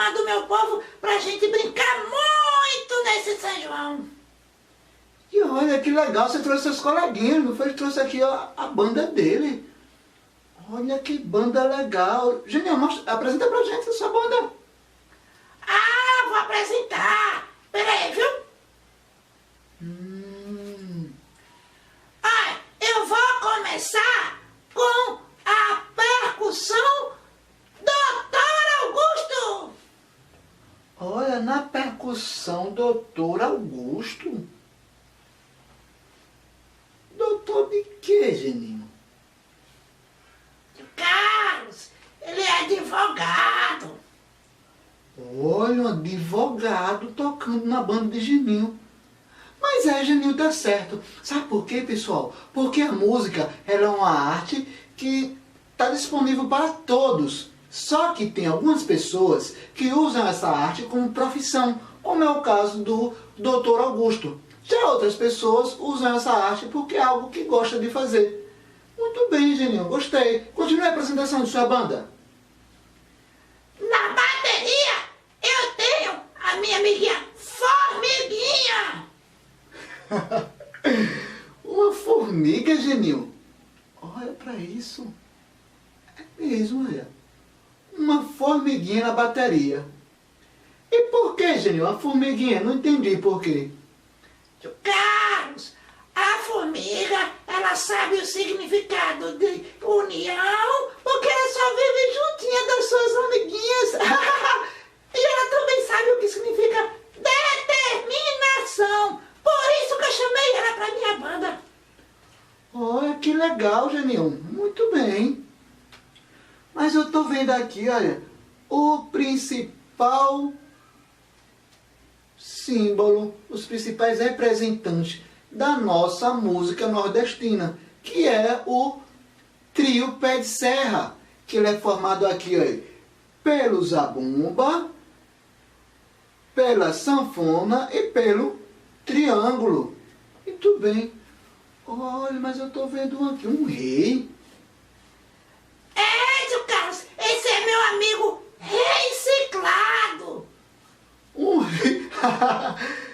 chamando o meu povo pra gente brincar muito nesse São João. E olha que legal, você trouxe seus coleguinhas, não foi? Trouxe aqui a banda dele. Olha que banda legal. Geninho, apresenta pra gente essa banda. Ah, vou apresentar. Peraí, viu? Ah, eu vou começar com a percussão Doutor Augusto. Olha, na percussão, Doutor Augusto. Doutor de quê, Geninho? Carlos, ele é advogado. Olha, um advogado tocando na banda de Geninho. Mas Geninho, tá certo. Sabe por quê, pessoal? Porque a música ela é uma arte que está disponível para todos. Só que tem algumas pessoas que usam essa arte como profissão, como é o caso do Dr. Augusto. Já outras pessoas usam essa arte porque é algo que gosta de fazer. Muito bem, Geninho, gostei. Continue a apresentação de sua banda. Na bateria, eu tenho a minha amiguinha Formiguinha. Uma formiga, Geninho? Olha para isso. É mesmo, olha. Uma formiguinha na bateria. E por que, Geninho? A formiguinha? Não entendi por quê. Tio Carlos, a formiga, ela sabe o significado de união porque ela só vive juntinha das suas amiguinhas. E ela também sabe o que significa determinação. Por isso que eu chamei ela pra minha banda. Olha, que legal, Geninho. Muito bem. Mas eu tô vendo aqui, olha, o principal símbolo, os principais representantes da nossa música nordestina, que é o trio Pé de Serra, que ele é formado aqui, olha, pelo zabumba, pela sanfona e pelo triângulo. Muito bem. Olha, mas eu tô vendo aqui um rei. É, tio Carlos, esse é meu amigo Rei Ciclado. Um rei?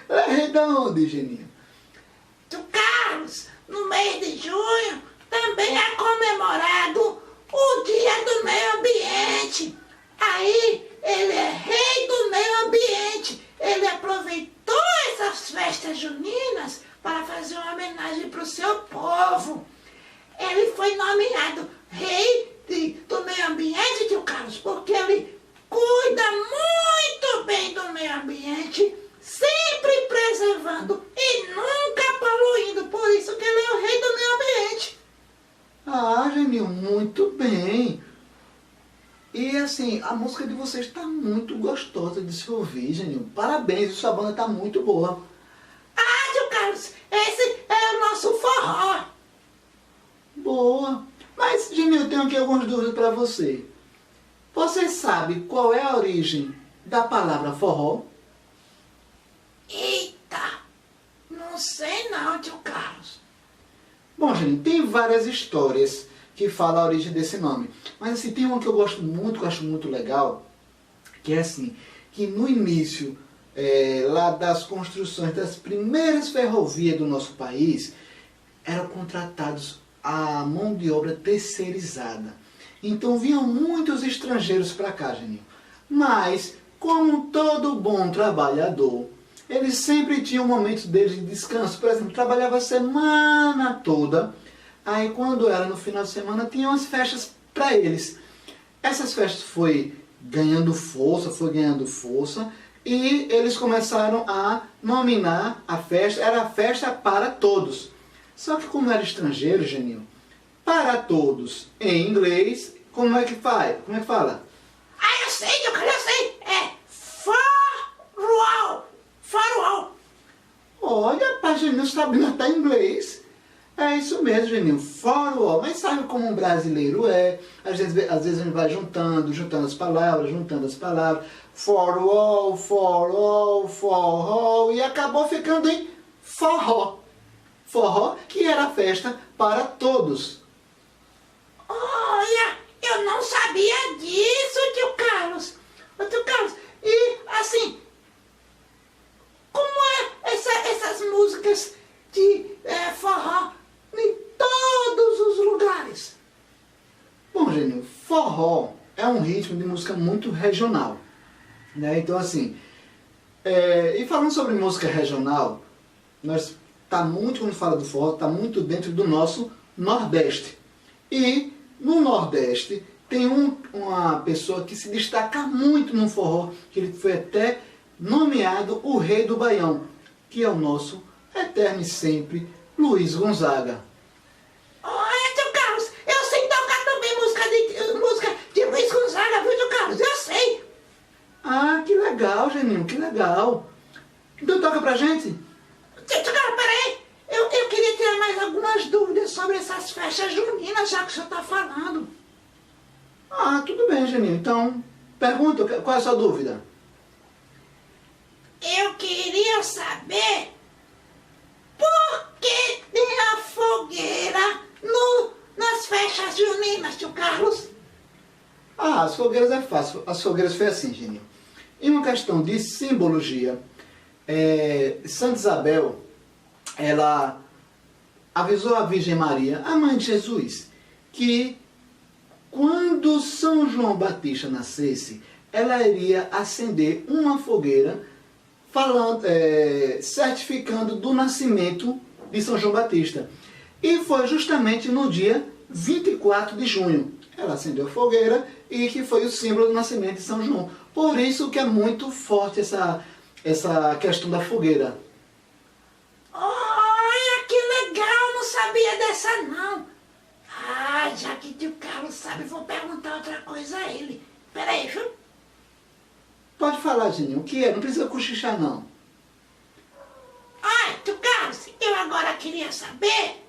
É rei da onde, Geninho? Tio Carlos, no mês de junho também é comemorado o Dia do Meio Ambiente. Aí ele é rei do meio ambiente. Ele aproveitou essas festas juninas para fazer uma homenagem para o seu povo. Ele foi nomeado rei do meio ambiente, tio Carlos, porque ele cuida muito bem do meio ambiente, sempre preservando e nunca poluindo. Por isso que ele é o rei do meio ambiente. Ah, Geninho, muito bem. E assim, a música de vocês está muito gostosa de se ouvir, Geninho. Parabéns, sua banda está muito boa. Ah, tio Carlos, esse é o nosso forró. Boa. Mas, Geninho, eu tenho aqui algumas dúvidas para você. Você sabe qual é a origem da palavra forró? Eita, não sei não, tio Carlos. Bom, Geninho, tem várias histórias que falam a origem desse nome. Mas assim, tem uma que eu gosto muito, que eu acho muito legal, que é assim, que no início lá das construções das primeiras ferrovias do nosso país, eram contratados a mão de obra terceirizada. Então vinham muitos estrangeiros para cá, Geninho. Mas, como todo bom trabalhador, eles sempre tinham momentos deles de descanso. Por exemplo, trabalhava a semana toda. Aí quando era no final de semana, tinha umas festas para eles. Essas festas foi ganhando força, e eles começaram a nominar a festa, era a festa para todos. Só que como era estrangeiro, Geninho, para todos em inglês, como é que faz? Como é que fala? Ah, eu sei, tio Carlos, eu sei. É forró. Forró. Olha, a Geninho sabe até inglês. É isso mesmo, Geninho, forró. Mas sabe como um brasileiro é? Às vezes a gente vai juntando as palavras. Forró, forró, forró. E acabou ficando em forró. Forró, que era a festa para todos. Olha, eu não sabia disso, tio Carlos. Ô, tio Carlos, e forró é um ritmo de música muito regional, né? Então assim, e falando sobre música regional, nós tá muito, quando fala do forró, está muito dentro do nosso Nordeste. E no Nordeste tem uma pessoa que se destaca muito no forró, que ele foi até nomeado o Rei do Baião, que é o nosso eterno e sempre Luiz Gonzaga. Olha, tio Carlos, eu sei tocar também música de Luiz Gonzaga, viu, tio Carlos? Eu sei. Ah, que legal, Geninho, que legal. Então toca pra gente. Tio Carlos, peraí. Eu queria ter mais algumas dúvidas sobre essas festas juninas, já que o senhor está falando. Ah, tudo bem, Geninho. Então, pergunta, qual é a sua dúvida? Eu queria saber por que tem a fogueira nas festas juninas, tio Carlos. Ah, as fogueiras é fácil. As fogueiras foi assim, Geninho. Em uma questão de simbologia, Santa Isabel, ela avisou a Virgem Maria, a mãe de Jesus, que quando São João Batista nascesse, ela iria acender uma fogueira certificando do nascimento de São João Batista. E foi justamente no dia 24 de junho. Ela acendeu a fogueira e que foi o símbolo do nascimento de São João. Por isso que é muito forte essa questão da fogueira. Olha, que legal, não sabia dessa não. Ah, já que tio Carlos sabe, vou perguntar outra coisa a ele. Peraí, viu? Pode falar, Geninho, o que é? Não precisa cochichar, não. Ai, tio Carlos, eu agora queria saber,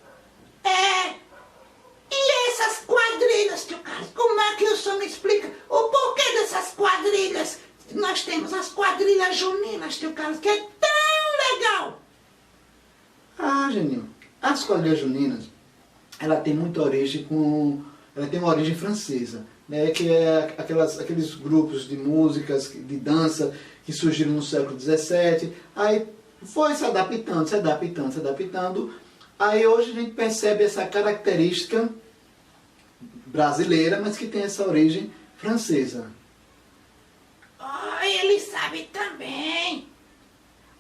e essas quadrilhas, tio Carlos? Como é que o senhor me explica o porquê dessas quadrilhas? Nós temos as quadrilhas juninas, tio Carlos, que é tão legal. Ah, Geninho, as quadrilhas juninas, ela tem muita origem ela tem uma origem francesa, né, que é aqueles grupos de músicas, de dança, que surgiram no século XVII, aí foi se adaptando, aí hoje a gente percebe essa característica brasileira, mas que tem essa origem francesa. Oh, ele sabe também.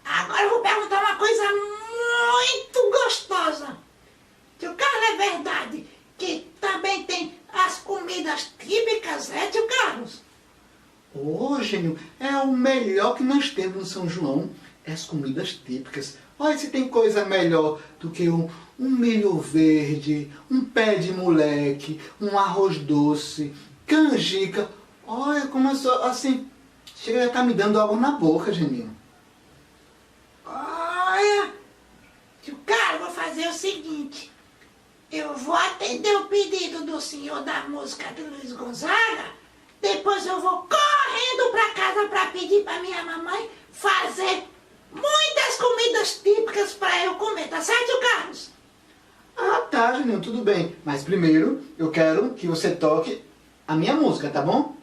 Agora eu vou perguntar uma coisa muito gostosa. Tio Carlos, é verdade que também tem as comidas típicas, tio Carlos? Ô, Gênio, é o melhor que nós temos no São João, é as comidas típicas. Olha, se tem coisa melhor do que um milho verde, um pé de moleque, um arroz doce, canjica. Olha como eu sou, assim, chega a estar me dando água na boca, Geninho. Olha, tio Carlos, vou fazer o seguinte. Eu vou atender o pedido do senhor da música do Luiz Gonzaga, depois eu vou correndo para casa para pedir para minha mamãe fazer muitas comidas típicas para eu comer, tá certo, tio Carlos? Ah, tá, Geninho, tudo bem. Mas primeiro eu quero que você toque a minha música, tá bom?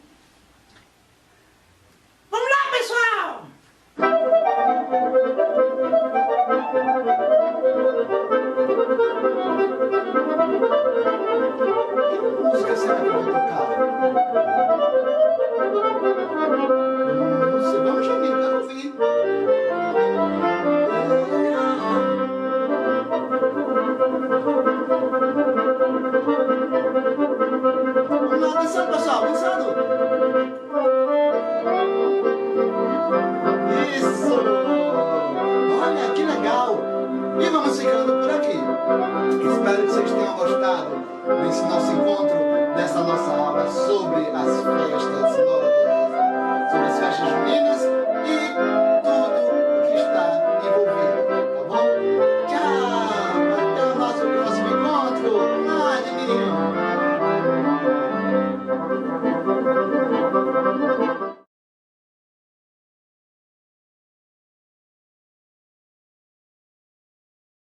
Vamos lá, pessoal! Que música será que eu vou tocar? Não sei, vamos, Geninho, quero ouvir. Vamos lá, dançando, pessoal, dançando. Isso! Olha, que legal! E vamos ficando por aqui. Espero que vocês tenham gostado desse nosso encontro, dessa nossa aula sobre as festas